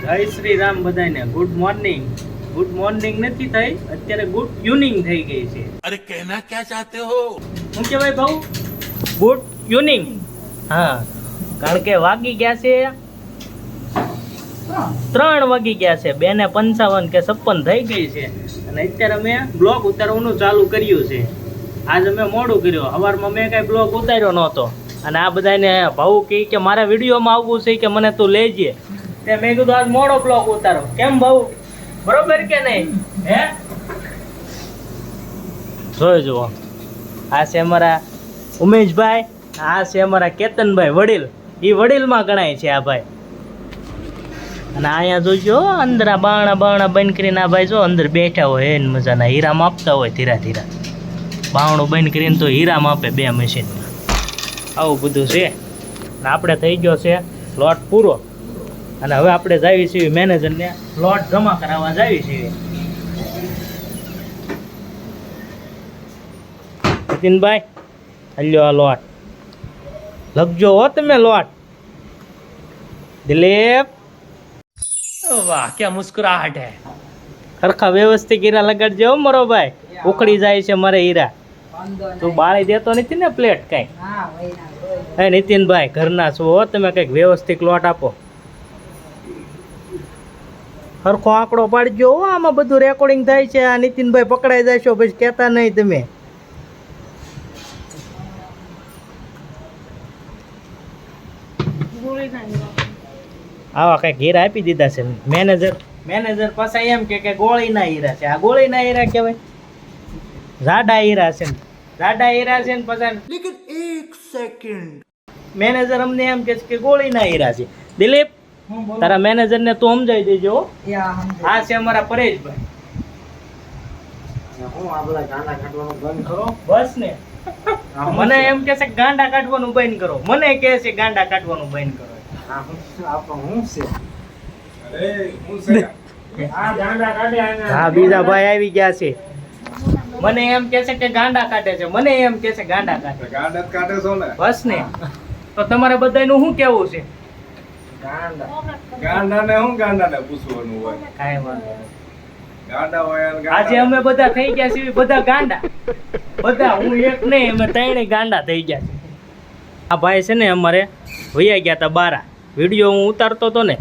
જય શ્રી રામ બધાને. Good morning. Good morning નથી થઈ, અત્યારે ગુડ ઇવનિંગ થઈ ગઈ છે. અરે કહેના ક્યા ચાહતે હો? શું કહેવાય ભાઉ? Good evening. હા, કારણ કે વાગી ગયા છે 3 વાગી ગયા છે, 2:55 કે 56 થઈ ગઈ છે અને અત્યારે અમે બ્લોગ ઉતારવાનું ચાલુ કર્યું છે. આજ અમે મોડું કર્યું, સવારમાં મેં કાંઈ બ્લોગ ઉતાર્યો નહોતો અને આ બધાને ભાઉ કહે કે મારા વિડીયોમાં આવવું છે કે મને તું લેજે. તે મેં કીધું આજ મોડો બ્લોગ ઉતારો. કેમ ભાઉ, બરોબર કે નહીં? હે, જોઈ જુઓ, આ છે અમારા ઉમેશભાઈ, આ છે અમારા કેતનભાઈ વડીલ. એ વડીલમાં ગણાય છે આ ભાઈ. અને અહીંયા જોઈજો અંદર આ બાણા બંધ કરીને આ ભાઈ જો અંદર બેઠા હોય એને મજાના હીરા માપતા હોય ધીરા ધીરા. બાવણું બંધ કરીને તો હીરા માપે 2 મશીનમાં. આવું બધું છે. અને આપણે થઈ ગયો છે લોટ પૂરો અને હવે આપણે જાવી છીએ મેનેજરને લોટ જમા કરાવવા જાવી છીએ. નીતિનભાઈ હલ્યો આ લોટ લખજો હો તમે લોટ. દિલીપ, વાહ ક્યાં મુસ્કુરાહટ હે. ખરખા વ્યવસ્થિત હીરા લગાડજો મારો ભાઈ, ઉખડી જાય છે મારે હીરા. તું બાળી દેતો નથી ને પ્લેટ કઈ? હે નીતિનભાઈ, ઘરના છો તમે, કંઈક વ્યવસ્થિત લોટ આપો. સરખો આંકડો પાડજો. આમાં બધું રેકોર્ડિંગ થાય છે. આ નીતિનભાઈ પકડાઈ જશો પછી કહેતા નહીં તમે. આવા કંઈક હીરા આપી દીધા છે મેનેજર પાસે. એમ કે ગોળીના હીરા છે. આ ગોળીના હીરા કહેવાય? જાડા હીરા છે, જાડા હીરા છે ને પછી લેકિન 1 સેકન્ડ મેનેજર અમને એમ કે છે કે ગોળીના હીરા છે. દિલીપ, તારા મેનેજરને તું સમજાવી દેજો. આ છે અમારા પરેશભાઈ. હું આ બધા ગાંડા કાઢવાનું બંધ કરો બસ ને. મને એમ કે છે ગાંડા કાઢવાનું બંધ કરો. મને કહે છે ગાંડા કાઢવાનું બંધ કરો. હા, બીજા ભાઈ આવી ગયા છે. મને એમ કે છે કે ગાંડા કાઢે છે. મને એમ કે છે ગાંડા કાઢે. ગાંડા કાઢે છો ને બસ ને. તો તમારે બધાનું શું કેવું છે? ગાંડાને હું ગાંડાને પૂછવાનું હોય? કાંઈ વાંધો નહીં. ગાંડા હોય ને આજે અમે બધા થઈ ગયા છીએ બધા ગાંડા. બધા, હું એક નહીં, અમે 3 ગાંડા થઈ ગયા છે. આ ભાઈ છે ને અમારે વૈયા ગયા હતા બારા. વિડીયો હું ઉતારતો હતો ને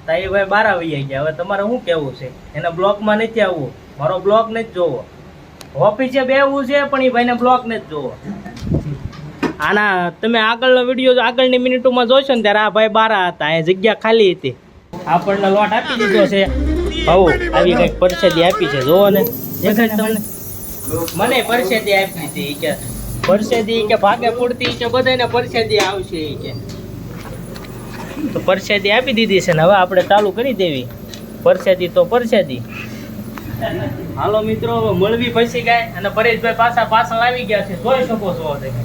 તો એ ભાઈ બારા વૈયા ગયા. હવે તમારે શું કેવું છે? એને બ્લોગમાં નથી આવવું, મારો બ્લોગ નથી જોવો. ઓફિસે બેવું છે પણ એ ભાઈને બ્લોગ નથી જોવો. આના તમે આગળનો વિડીયો આગળની મિનિટોમાં જોશો ને ત્યારે આ ભાઈ બારા હતા, એ જગ્યા ખાલી હતી. આપણને લોટ આપી દીધો છે. આવો આવી કંઈક પરસેદી આપી છે, જોવો ને. દેખાય તમને? મને પરસેદી આપી હતી કે પરસેદી કે ભાગે પૂરતી કે બધાને પરસેદી આવશે કે. તો પરસેદી આપી દીધી છે ને હવે આપણે ચાલુ કરી દેવી. પરસેદી તો પરસેદી. હાલો મિત્રો, હવે મળવી ફસી ગયા અને પરેશભાઈ પાછળ આવી ગયા છે. જોઈ શકો છો તમે.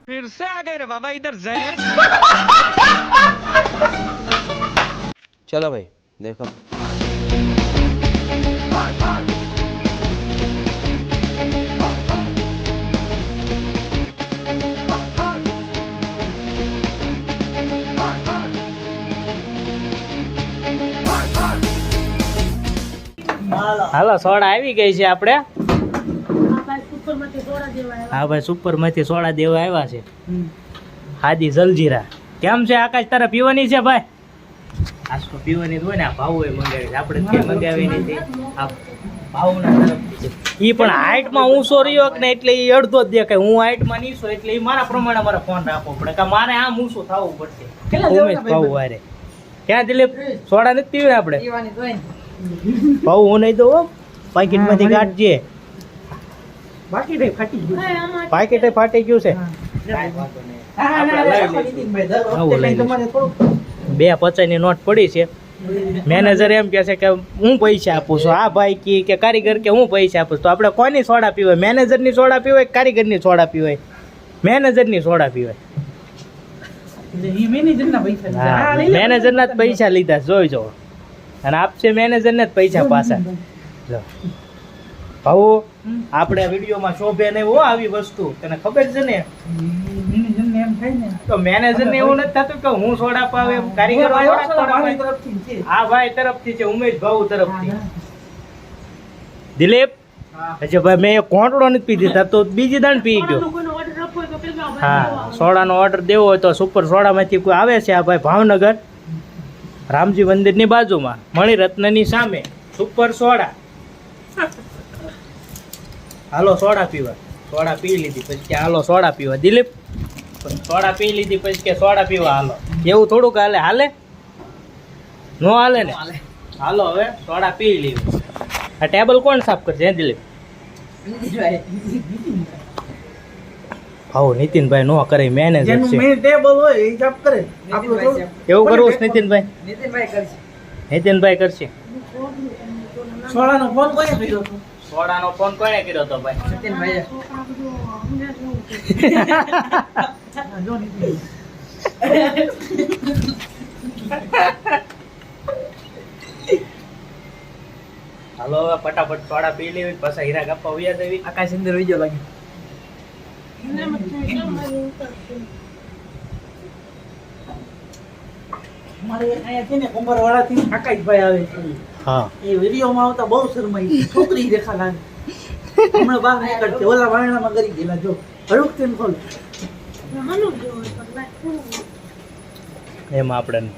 फिर से आ गए रे बाबा इधर जहर. चलो भाई देखो. હાલો સોડા આવી ગઈ છે આપણે. હા ભાઈ, સુપર માંથી સોડા દેવા આવ્યા છે. હાદી જલજીરા. કેમ છે આકાશ, તારે પીવાની છે ભાઈ? આજ તો પીવાની હોય ને. આ ભાવ મંગાવી છે, આપણે ક્યાં મંગાવી નથી. આ ભાવના તરફથી છે. એ પણ હાઈટમાં ઊંચો રહ્યો કે ને એટલે એ અડધો જ દેખાય. હું હાઈટમાં નીચો એટલે એ મારા પ્રમાણે મારે ફોન રાખવો પડે કે મારે આમ ઊંચું થવું પડશે. ઉમેશ ભાવ વારે ક્યાં દિલીપ સોડા નથી પીવી આપણે? ભાવ હું નહીં દઉં, પાકીટમાંથી કાઢજે. પાકીટ ફાટી ગયું છે. 2.50 ની નોટ પડી છે. મેનેજર એમ કહે છે કે હું પૈસા આપું છું. આ ભાઈ કે કારીગર કે હું પૈસા આપું છું. તો આપણે કોની સોડા પીવાય? મેનેજરની સોડા પીવાય, કારીગરની સોડા પીવાય? મેનેજરની સોડા પીવાય. મેનેજરના જ પૈસા લીધા જોઈ જો. અને આપશે મેનેજરને જ પૈસા પાછા. ભાऊ આપણે વિડીયોમાં શોભે નહીં હો આવી વસ્તુ, તને ખબર છે ને? તો મેનેજર ને એવું નથી થતું કે હું સોડા પાવે એમ કારીગરો સોડા પાવે. આ ભાઈ તરફથી છે, ઉમેશ ભાઉ તરફથી. દિલીપ અચ્છા ભાઈ મેં એક કોંટડો નથી પી દીધા તો બીજી દાણ પી ગયો. હા સોડાનો ઓર્ડર દેવો હોય તો સુપર સોડામાંથી કોઈ આવે છે. આ ભાઈ ભાવનગર રામજી મંદિરની બાજુમાં મણિરત્નની સામે સુપર સોડા. હાલો સોડા પીવા. સોડા પી લીધી પછી કે હાલો સોડા પીવા. દિલીપ સોડા પી લીધી પછી કે સોડા પીવા હાલો. એવું થોડુંક હાલે? હાલે નો હાલે ને? હાલો હવે સોડા પી લીધી. આ ટેબલ કોણ સાફ કરશે હે દિલીપ? ભાવ નીતિનભાઈ નો કરે, મેનેજર છે. એવું કરવું છે નીતિનભાઈ? નીતિનભાઈ કરશે. સોડાનો ફોન કોને કર્યો હતો? સોડાનો ફોન કોણે કર્યો હતો ભાઈ? નીતિનભાઈ. હાલો હવે ફટાફટ સોડા પી લેવી પાછા હીરા ગપ્પા ઉયા દેવી. આકાશ અંદર વિડિયો લાગે. મારે અહીંયા છે ને કુંભારવાડાથી આકાશભાઈ આવે છે. હા એ વિડીયોમાં આવતા બહુ શરમાઈ. છોકરી રેખા લાગે. હમણાં બહાર નીકળશે. ઓલા વારણામાં કરી ગયેલા જો. હળુક તેમ ખોલ. એમ આપણે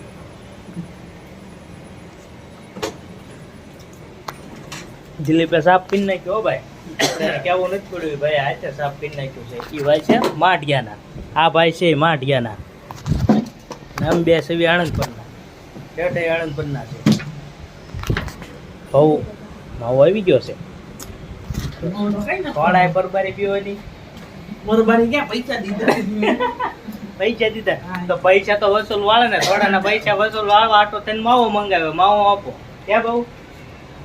દિલીપે સાફ પીને નાખ્યો હો ભાઈ. આપણે કેવું નથી પડ્યું ભાઈ, આ છે સાફ પીને નાખ્યું છે. એ ભાઈ છે માઢિયાના. આ ભાઈ છે માઢિયાના. આમ બે સેવી આણંદપરના. ઠેઠે આણંદપરના છે. ભાવ માવો આવી ગયો છે. સોડા પરબારી પીવાની. મોરબારી ક્યાં પૈસા દીધા? પૈસા દીધા તો પૈસા તો વસૂલ વાળે ને. સોડાના પૈસા વસૂલ વાળવા આટો તેને માવો મંગાવ્યો. માવો આપો ક્યાં બહુ?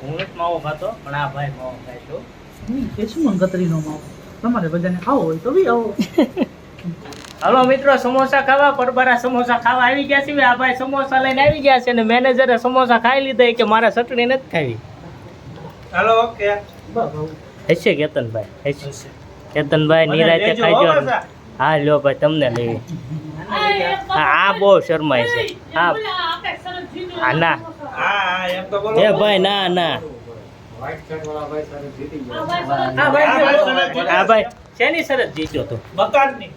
હું નથી માવો ખાતો પણ આ ભાઈ માવો ખાય છો. કેશું ગતરીનો માવો. તમારે બધાને ખાવો હોય તો બી આવો. હાલો મિત્રો સમોસા ખાવા. પરબારા સમોસા ખાવા આવી ગયા છે. આ ભાઈ સમોસા લઈને આવી ગયા છે અને મેનેજરે સમોસા ખાઈ લીધા કે મારે ચટણી નથી ખાવી. Hello okay. હશે કેતનભાઈ? હશે કેતનભાઈ નિરાતે ખાઈજો. હા લ્યો ભાઈ તમને લેવી. આ બહુ શરમાય છે. હા ના હા એમ તો બોલો. એ ભાઈ ના ના. હા ભાઈ શેની શરત જીત્યો તો? મકાનની.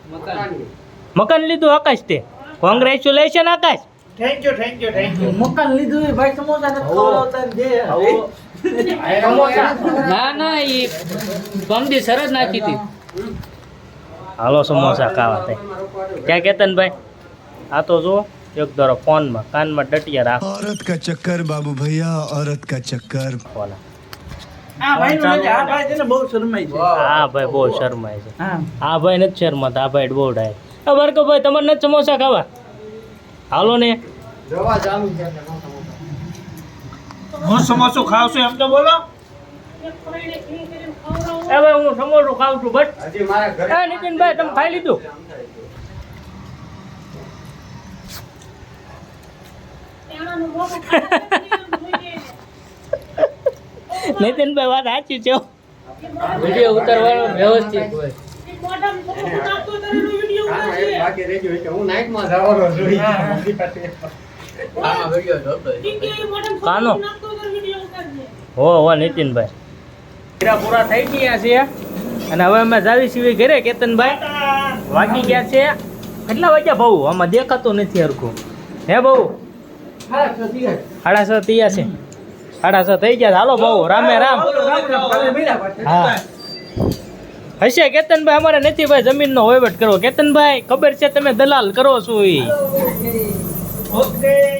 મકાન લીધું આકાશ તે. Congratulation Akash. Thank you thank you thank you. મકાન લીધું હોય ભાઈ. સમોસા નથી ખવડાવતા ને દે. ના ના એ ગમતી શરત નાખી હતી. હાલો સમોસા ખાવા થાય. ક્યાં કેતનભાઈ? આ તો જો એક ધારો ફોનમાં કાનમાં ડટિયા રાખો. औरत का चक्कर बाबू भैया औरत का चक्कर ફોના. આ ભાઈ નો આ ભાઈ છે ને બહુ શરમાઈ છે. આ ભાઈ બહુ શરમાય છે. હા. આ ભાઈ નથી શરમાતા. આ ભાઈ બહુ ડાય. ભાઈ તમારે નથી સમોસા ખાવા? હાલો ને. હું સમોસો ખાવ છું એમ તો બોલો. એ ભાઈ હું સમોસું ખાઉં છું બસ. એ નીતિનભાઈ તમે ખાઈ લીધું? નીતિનભાઈ વાત સાચી છે. વિડીયો ઉતારવાનો વ્યવસ્થિત હોય. કાનો હો નીતિનભાઈ હીરા પૂરા થઈ ગયા છે અને હવે અમે જાવી છીએ ઘરે. કેતનભાઈ વાગી ગયા છે કેટલા વાગ્યા બહુ? આમાં દેખાતું નથી હરખું. હે બહુ? 6:30 થયા છે. 6:30 થઈ ગયા. હાલો બહુ રામે રામ. હા હશે કેતનભાઈ. અમારે નથી ભાઈ જમીનનો વહીવટ કરવો. કેતનભાઈ ખબર છે તમે દલાલ કરો છો એ.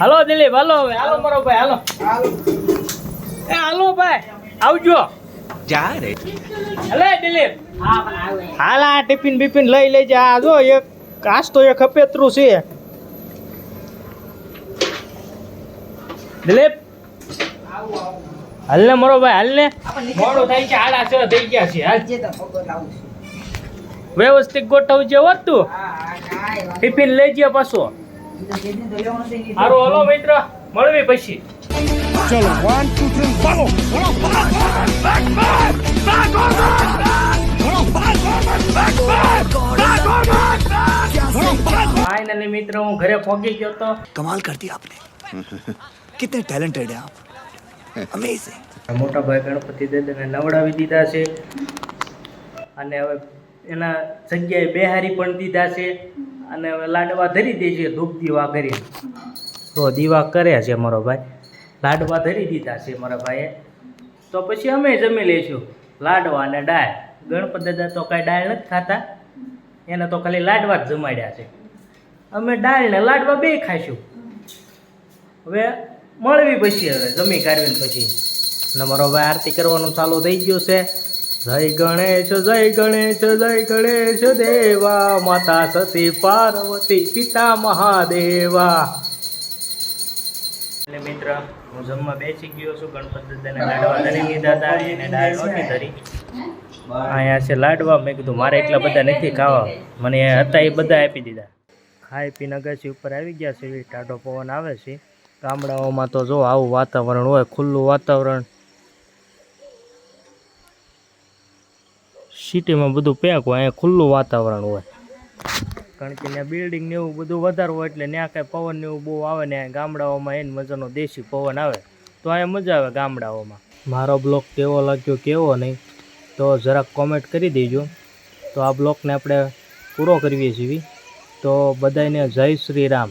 હાલો દિલીપ હાલો હવે. હાલો મારો ભાઈ હાલો. એ હાલો ભાઈ આવજો. હલે દિલીપ હાલ આ ટિફિન બિફિન લઈ લેજે. આ જો એક કાચ તો એક અપેતરું છે. દિલીપ હાલ ને મારો ભાઈ હાલ ને. મોડું થાય છે. 6:30 થઈ ગયા છે. હાલ વ્યવસ્થિત ગોઠવજે હોત તું. ટિફિન લઈ જઈએ પાછો. સારું હાલો મિત્ર મળવી પછી. चलो 1 2 3 भागो back ફાઇનલી મિત્રો હું ઘરે પહોંચી ગયો તો कमाल कर दिया आपने कितने टैलेंटेड हैं आप अमेजिंग મોટા ભાઈ ગણપતિ દાદાને નવડાવી દીધા છે અને હવે એના જગ્યાએ બેહારી પણ દીધા છે અને હવે લાડવા ધરી દે છે ધૂપ દીવા કરી તો દીવા કરે છે મારો ભાઈ લાડવા ધરી દીધા છે મારા ભાઈએ તો પછી અમે જમી લઈશું લાડવા અને દાળ ગણપતિ દાદા તો કાંઈ દાળ નથી ખાતા એને તો ખાલી લાડવા જ જમાડ્યા છે અમે દાળ ને લાડવા બે ખાઈશું હવે મળવી પછી હવે જમી કાઢવીને પછી અને મારો ભાઈ આરતી કરવાનું ચાલુ થઈ ગયું છે જય ગણેશ જય ગણેશ જય ગણેશ દેવા માતા સતી પાર્વતી પિતા મહાદેવા. એટલે મિત્ર હું જમવા બેસી ગયો છું. ગણપતિ દાદાને લાડવા ધરી દીધા હતા એને દાળ નહોતી ધરી. અહીંયા છે લાડવા. મેં કીધું મારે એટલા બધા નથી ખાવા, મને હતા એ બધા આપી દીધા. ખાઈ પીને અગાસી ઉપર આવી ગયા છે. ટાઢો પવન આવે છે. ગામડાઓમાં તો જો આવું વાતાવરણ હોય, ખુલ્લું વાતાવરણ. સિટીમાં બધું પેક હોય, અહીંયા ખુલ્લું વાતાવરણ હોય. કારણ કે ત્યાં બિલ્ડિંગ ને એવું બધું વધારે હોય એટલે ત્યાં કાંઈ પવન ને એવું બહુ આવે ને. ગામડાઓમાં એને મજાનો દેશી પવન આવે તો અહીંયા મજા આવે ગામડાઓમાં. મારો બ્લોગ કેવો લાગ્યો કેવો નહીં તો જરાક કોમેન્ટ કરી દેજો. તો આ બ્લોગને આપણે પૂરો કરીએ છીએ. તો બધાને જય શ્રી રામ.